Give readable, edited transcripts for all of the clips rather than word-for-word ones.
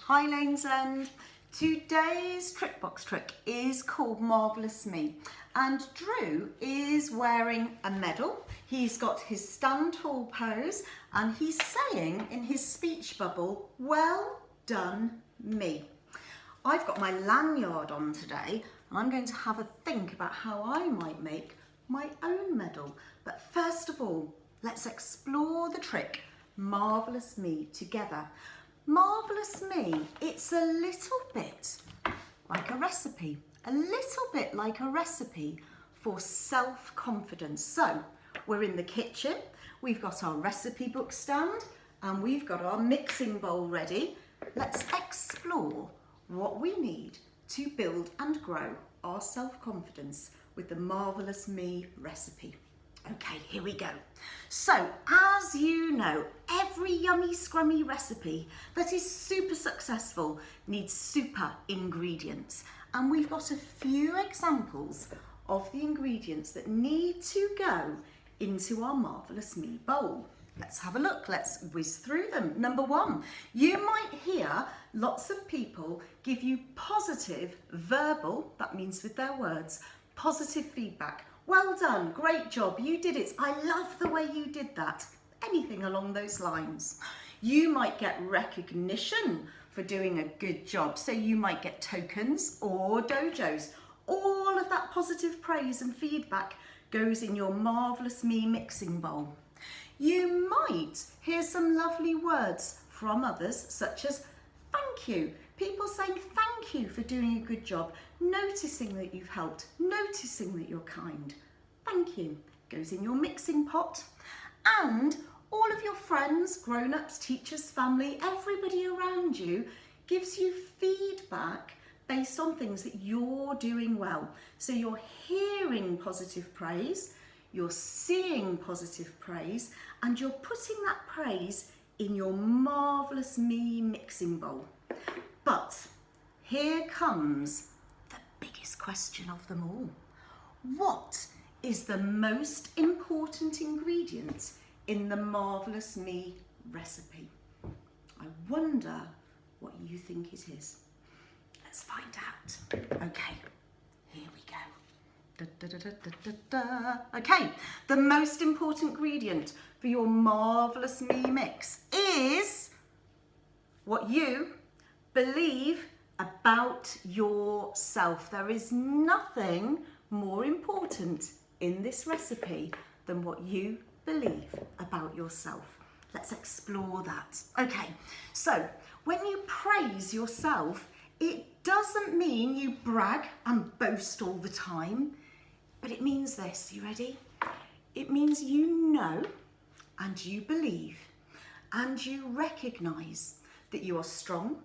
Hi Lanes End. Today's trick box trick is called Marvellous Me, and Drew is wearing a medal. He's got his stand tall pose and he's saying in his speech bubble, "Well done me." I've got my lanyard on today and I'm going to have a think about how I might make my own medal. But first of all, let's explore the trick Marvellous Me together. Marvellous Me, it's a little bit like a recipe, for self-confidence. So we're in the kitchen, we've got our recipe book stand and we've got our mixing bowl ready. Let's explore what we need to build and grow our self-confidence with the Marvellous Me recipe. Okay, here we go. So, as you know, every yummy scrummy recipe that is super successful needs super ingredients. And we've got a few examples of the ingredients that need to go into our Marvellous Me bowl. Let's have a look, let's whiz through them. Number one, you might hear lots of people give you positive, verbal, that means with their words, positive feedback. Well done, great job, you did it. I love the way you did that. Anything along those lines. You might get recognition for doing a good job. So you might get tokens or dojos. All of that positive praise and feedback goes in your Marvellous Me mixing bowl. You might hear some lovely words from others, such as thank you. People saying thank you for doing a good job, noticing that you've helped, noticing that you're kind. Thank you goes in your mixing pot. And all of your friends, grown-ups, teachers, family, everybody around you gives you feedback based on things that you're doing well. So you're hearing positive praise, you're seeing positive praise, and you're putting that praise in your Marvellous Me mixing bowl. But here comes the biggest question of them all. What is the most important ingredient in the Marvellous Me recipe? I wonder what you think it is. Let's find out. Okay, here we go. Da, da, da, da, da, da. Okay, the most important ingredient for your Marvellous Me mix is what you believe about yourself. There is nothing more important in this recipe than what you believe about yourself. Let's explore that. Okay, so when you praise yourself, it doesn't mean you brag and boast all the time, but it means this. You ready? It means you know and you believe and you recognise that you are strong,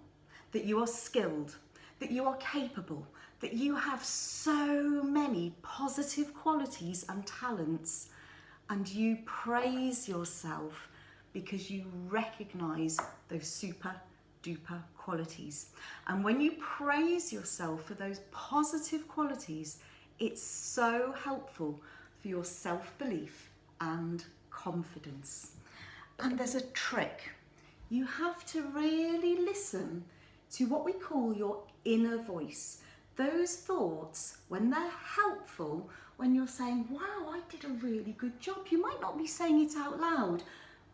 that you are skilled, that you are capable, that you have so many positive qualities and talents, and you praise yourself because you recognise those super duper qualities. And when you praise yourself for those positive qualities, it's so helpful for your self-belief and confidence. And there's a trick. You have to really listen to what we call your inner voice. Those thoughts, when they're helpful, when you're saying, wow, I did a really good job. You might not be saying it out loud,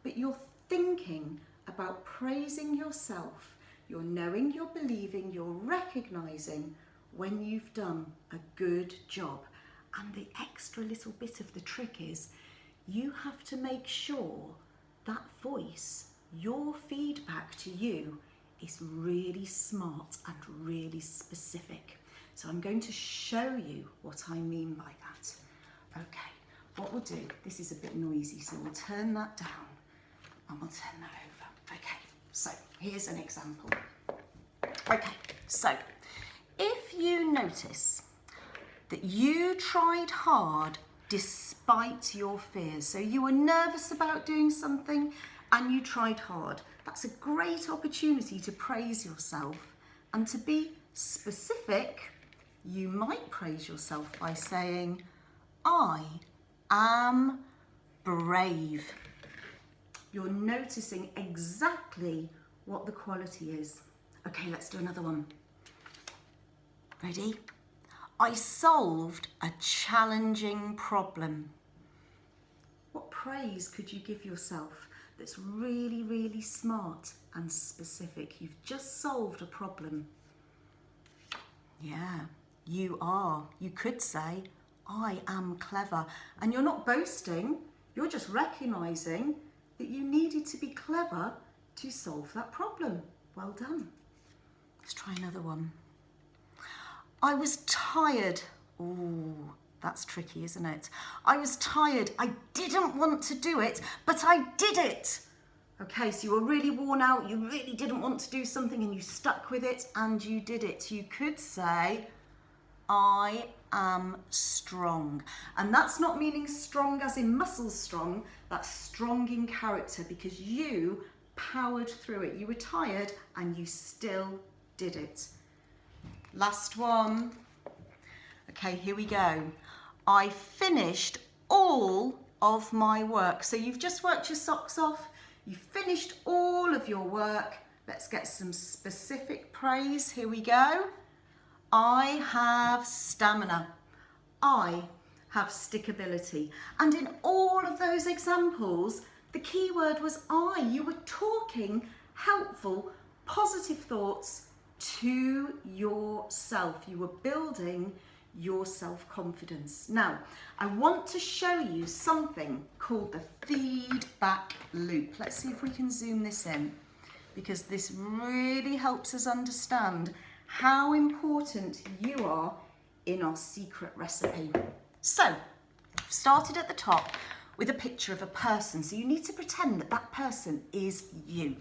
but you're thinking about praising yourself. You're knowing, you're believing, you're recognising when you've done a good job. And the extra little bit of the trick is you have to make sure that voice, your feedback to you, is really smart and really specific. So I'm going to show you what I mean by that. Okay, what we'll do, this is a bit noisy, so we'll turn that down and we'll turn that over. Okay, so here's an example. Okay, so if you notice that you tried hard despite your fears, so you were nervous about doing something and you tried hard, that's a great opportunity to praise yourself. And to be specific, you might praise yourself by saying, I am brave. You're noticing exactly what the quality is. Okay, let's do another one. Ready? I solved a challenging problem. What praise could you give yourself that's really, really smart and specific? You've just solved a problem. Yeah, you are. You could say, I am clever. And you're not boasting, you're just recognising that you needed to be clever to solve that problem. Well done. Let's try another one. I was tired. Ooh, that's tricky, isn't it? I was tired. I didn't want to do it, but I did it. Okay, so you were really worn out. You really didn't want to do something and you stuck with it and you did it. You could say, I am strong. And that's not meaning strong as in muscle strong. That's strong in character because you powered through it. You were tired and you still did it. Last one. Okay, here we go. I finished all of my work. So you've just worked your socks off. You finished all of your work. Let's get some specific praise. Here we go. I have stamina. I have stickability. And in all of those examples, the key word was I. You were talking helpful, positive thoughts to yourself. You were building your self-confidence. Now, I want to show you something called the feedback loop. Let's see if we can zoom this in, because this really helps us understand how important you are in our secret recipe. So, I've started at the top with a picture of a person. So you need to pretend that that person is you.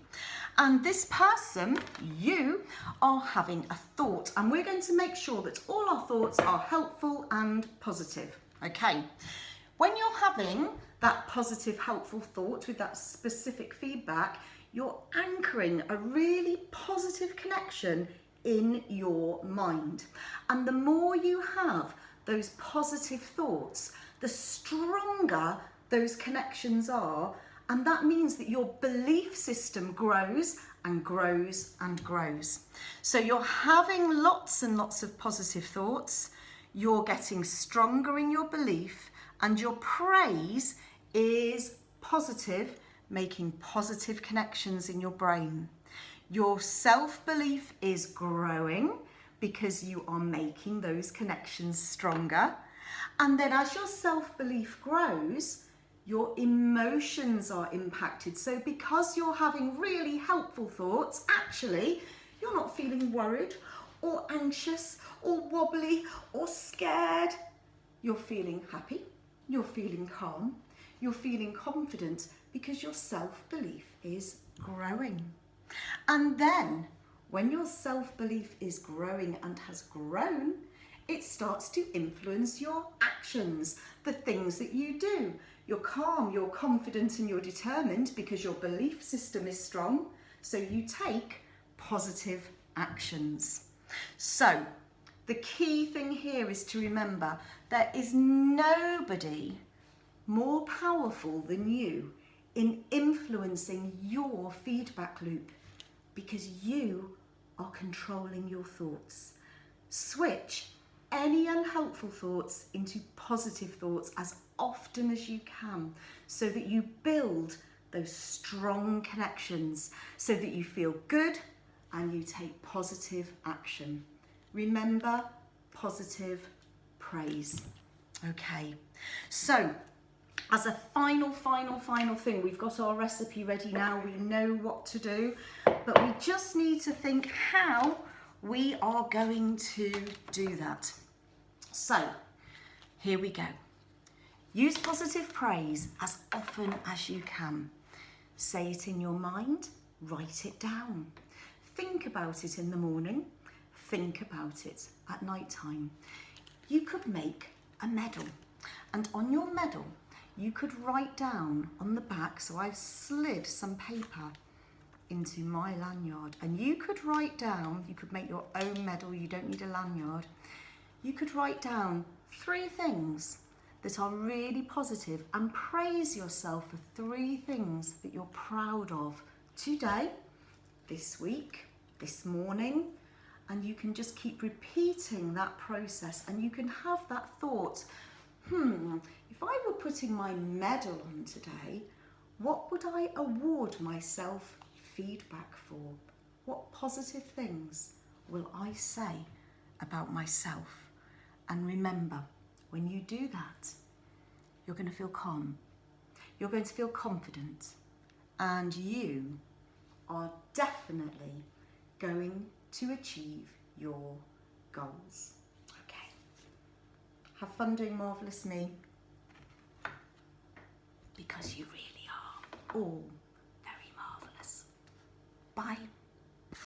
And this person, you, are having a thought. And we're going to make sure that all our thoughts are helpful and positive. Okay. When you're having that positive, helpful thought with that specific feedback, you're anchoring a really positive connection in your mind. And the more you have those positive thoughts, the stronger those connections are, and that means that your belief system grows and grows and grows. So you're having lots and lots of positive thoughts, you're getting stronger in your belief, and your praise is positive, making positive connections in your brain. Your self-belief is growing because you are making those connections stronger. And then as your self-belief grows, your emotions are impacted. So because you're having really helpful thoughts, actually, you're not feeling worried or anxious or wobbly or scared. You're feeling happy, you're feeling calm, you're feeling confident because your self-belief is growing. And then when your self-belief is growing and has grown, it starts to influence your actions, the things that you do. You're calm, you're confident, and you're determined because your belief system is strong. So you take positive actions. So the key thing here is to remember there is nobody more powerful than you in influencing your feedback loop, because you are controlling your thoughts. Switch any unhelpful thoughts into positive thoughts as often as you can, so that you build those strong connections, so that you feel good and you take positive action. Remember, positive praise. Okay, so as a final thing, we've got our recipe ready now, we know what to do, but we just need to think how we are going to do that. So, here we go. Use positive praise as often as you can. Say it in your mind, write it down. Think about it in the morning, think about it at night time. You could make a medal, and on your medal, you could write down on the back, so I've slid some paper into my lanyard, and you could write down, you could make your own medal, you don't need a lanyard. You could write down 3 things that are really positive and praise yourself for 3 things that you're proud of today, this week, this morning, and you can just keep repeating that process, and you can have that thought, if I were putting my medal on today, what would I award myself feedback for? What positive things will I say about myself? And remember, when you do that, you're going to feel calm, you're going to feel confident, and you are definitely going to achieve your goals. Okay. Have fun doing Marvellous Me, because you really are all